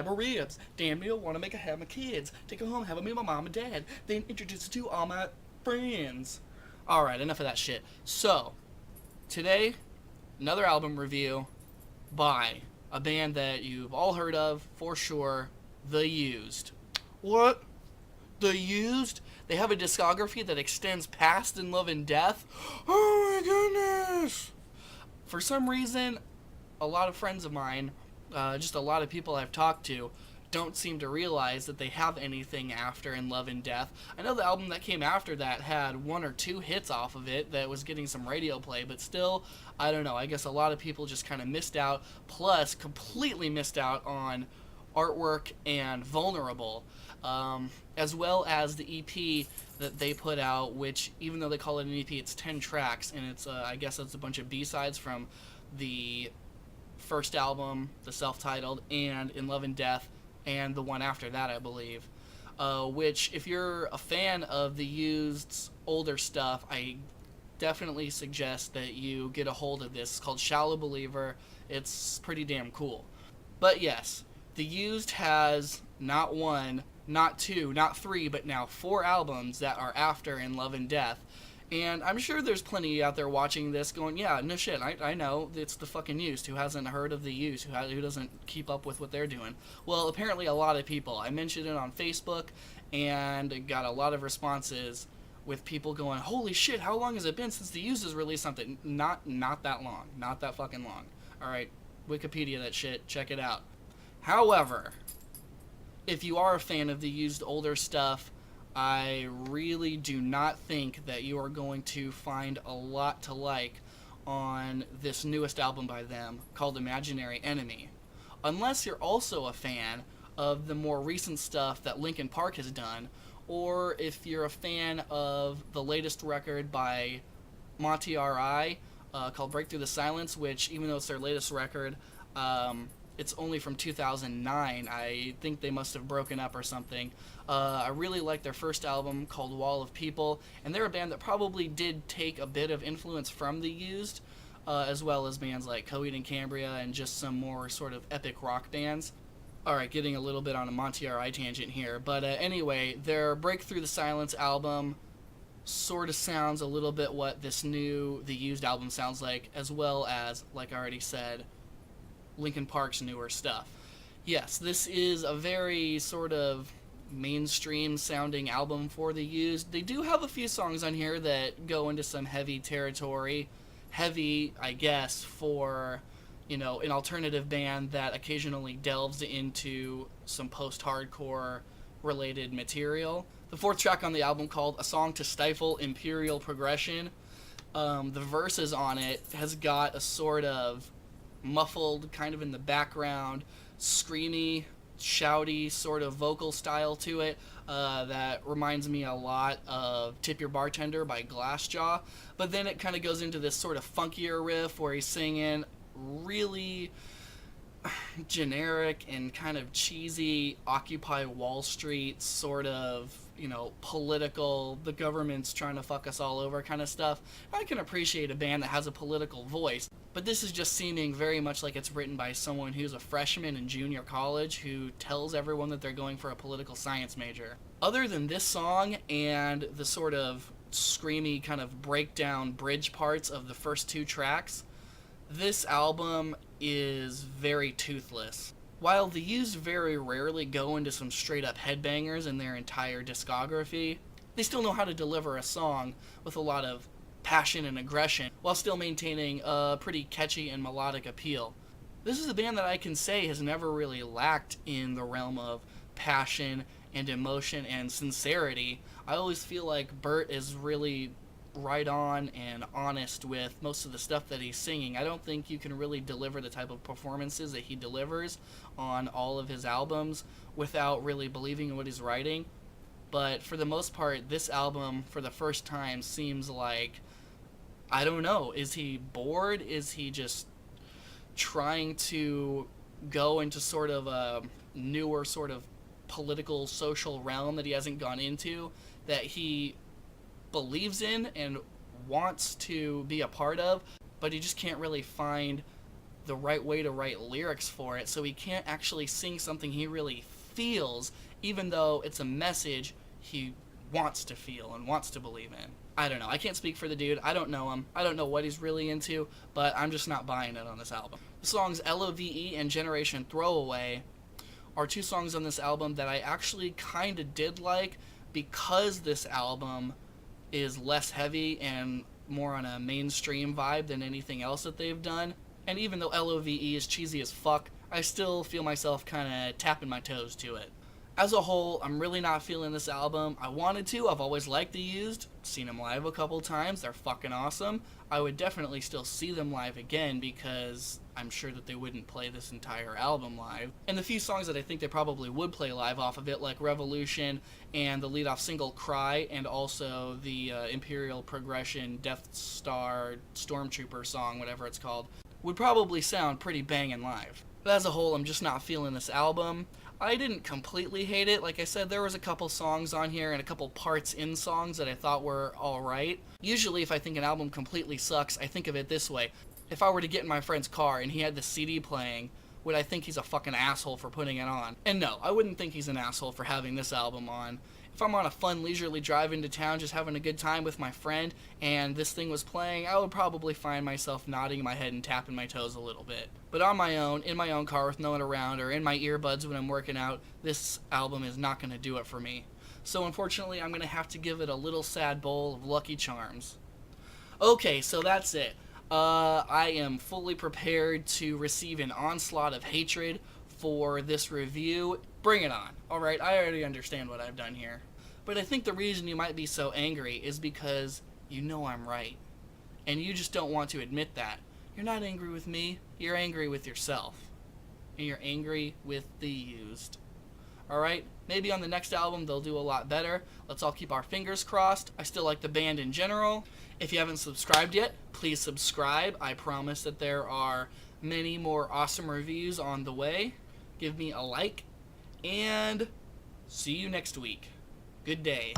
slab of ribs. Damn near wanna make her have my kids. Take her home, have her meet my mom and dad. Then introduce her to all my friends. Alright, enough of that shit. So, today, another album review by a band that you've all heard of, for sure, The Used. What? The Used? They have a discography that extends past In Love and Death? Oh my goodness! For some reason, a lot of friends of mine, just a lot of people I've talked to, don't seem to realize that they have anything after In Love and Death. I know the album that came after that had one or two hits off of it that was getting some radio play, but still, I don't know, I guess a lot of people just kind of missed out, plus completely missed out on Artwork and Vulnerable, as well as the EP that they put out, which, even though they call it an EP, it's 10 tracks, and it's, I guess it's a bunch of B-sides from the first album, the self-titled, and In Love and Death, and the one after that, I believe. Which, if you're a fan of The Used's older stuff, I definitely suggest that you get a hold of this. It's called Shallow Believer. It's pretty damn cool. But yes, The Used has not one, not two, not three, but now 4 albums that are after In Love and Death. And I'm sure there's plenty out there watching this going, yeah, no shit, I know, it's the fucking Used. Who hasn't heard of The Used? Who doesn't keep up with what they're doing? Well, apparently a lot of people. I mentioned it on Facebook, and got a lot of responses with people going, holy shit, how long has it been since The Used has released something? Not that long. Not that fucking long. Alright, Wikipedia that shit, check it out. However, if you are a fan of The Used older stuff, I really do not think that you are going to find a lot to like on this newest album by them called Imaginary Enemy. Unless you're also a fan of the more recent stuff that Linkin Park has done, or if you're a fan of the latest record by Monty R.I. Called Break Through the Silence, which, even though it's their latest record, it's only from 2009. I think they must have broken up or something. I really like their first album called Wall of People, and they're a band that probably did take a bit of influence from The Used, as well as bands like Coheed and Cambria and just some more sort of epic rock bands. Alright, getting a little bit on a Monty R.I. tangent here, but anyway, their Break Through the Silence album sort of sounds a little bit what this new The Used album sounds like, as well as, like I already said, Linkin Park's newer stuff. Yes, this is a very sort of mainstream sounding album for The Used. They do have a few songs on here that go into some heavy territory. Heavy, I guess, for, you know, an alternative band that occasionally delves into some post-hardcore related material. The 4th track on the album, called A Song to Stifle Imperial Progression, the verses on it has got a sort of muffled, kind of in the background, screamy, shouty sort of vocal style to it that reminds me a lot of Tip Your Bartender by Glassjaw. But then it kind of goes into this sort of funkier riff where he's singing really generic and kind of cheesy Occupy Wall Street sort of, you know, political, the government's trying to fuck us all over kind of stuff. I can appreciate a band that has a political voice, but this is just seeming very much like it's written by someone who's a freshman in junior college who tells everyone that they're going for a political science major. Other than this song and the sort of screamy kind of breakdown bridge parts of the first 2 tracks, this album is very toothless. While The Used very rarely go into some straight up headbangers in their entire discography, they still know how to deliver a song with a lot of passion and aggression while still maintaining a pretty catchy and melodic appeal. This is a band that I can say has never really lacked in the realm of passion and emotion and sincerity. I always feel like Bert is really right on and honest with most of the stuff that he's singing. I don't think you can really deliver the type of performances that he delivers on all of his albums without really believing in what he's writing. But for the most part, this album, for the first time, seems like, I don't know, is he bored? Is he just trying to go into sort of a newer sort of political, social realm that he hasn't gone into, that he believes in and wants to be a part of, but he just can't really find the right way to write lyrics for it, so he can't actually sing something he really feels, even though it's a message he wants to feel and wants to believe in. I don't know. I can't speak for the dude. I don't know him. I don't know what he's really into, but I'm just not buying it on this album. The songs LOVE and Generation Throwaway are two songs on this album that I actually kind of did like, because this album is less heavy and more on a mainstream vibe than anything else that they've done. And even though LOVE is cheesy as fuck, I still feel myself kind of tapping my toes to it. As a whole, I'm really not feeling this album. I wanted to. I've always liked The Used. Seen them live a couple times. They're fucking awesome. I would definitely still see them live again, because I'm sure that they wouldn't play this entire album live. And the few songs that I think they probably would play live off of it, like Revolution and the lead-off single Cry, and also the Imperial Progression Death Star Stormtrooper song, whatever it's called, would probably sound pretty banging live. But as a whole, I'm just not feeling this album. I didn't completely hate it. Like I said, there was a couple songs on here and a couple parts in songs that I thought were alright. Usually if I think an album completely sucks, I think of it this way. If I were to get in my friend's car and he had the CD playing, would I think he's a fucking asshole for putting it on? And no, I wouldn't think he's an asshole for having this album on. If I'm on a fun, leisurely drive into town just having a good time with my friend and this thing was playing, I would probably find myself nodding my head and tapping my toes a little bit. But on my own, in my own car with no one around, or in my earbuds when I'm working out, this album is not going to do it for me. So unfortunately, I'm going to have to give it a little sad bowl of Lucky Charms. Okay, so that's it. I am fully prepared to receive an onslaught of hatred for this review. Bring it on. Alright, I already understand what I've done here. But I think the reason you might be so angry is because you know I'm right. And you just don't want to admit that. You're not angry with me, you're angry with yourself. And you're angry with The Used. Alright, maybe on the next album they'll do a lot better. Let's all keep our fingers crossed. I still like the band in general. If you haven't subscribed yet, please subscribe. I promise that there are many more awesome reviews on the way. Give me a like, and see you next week. Good day.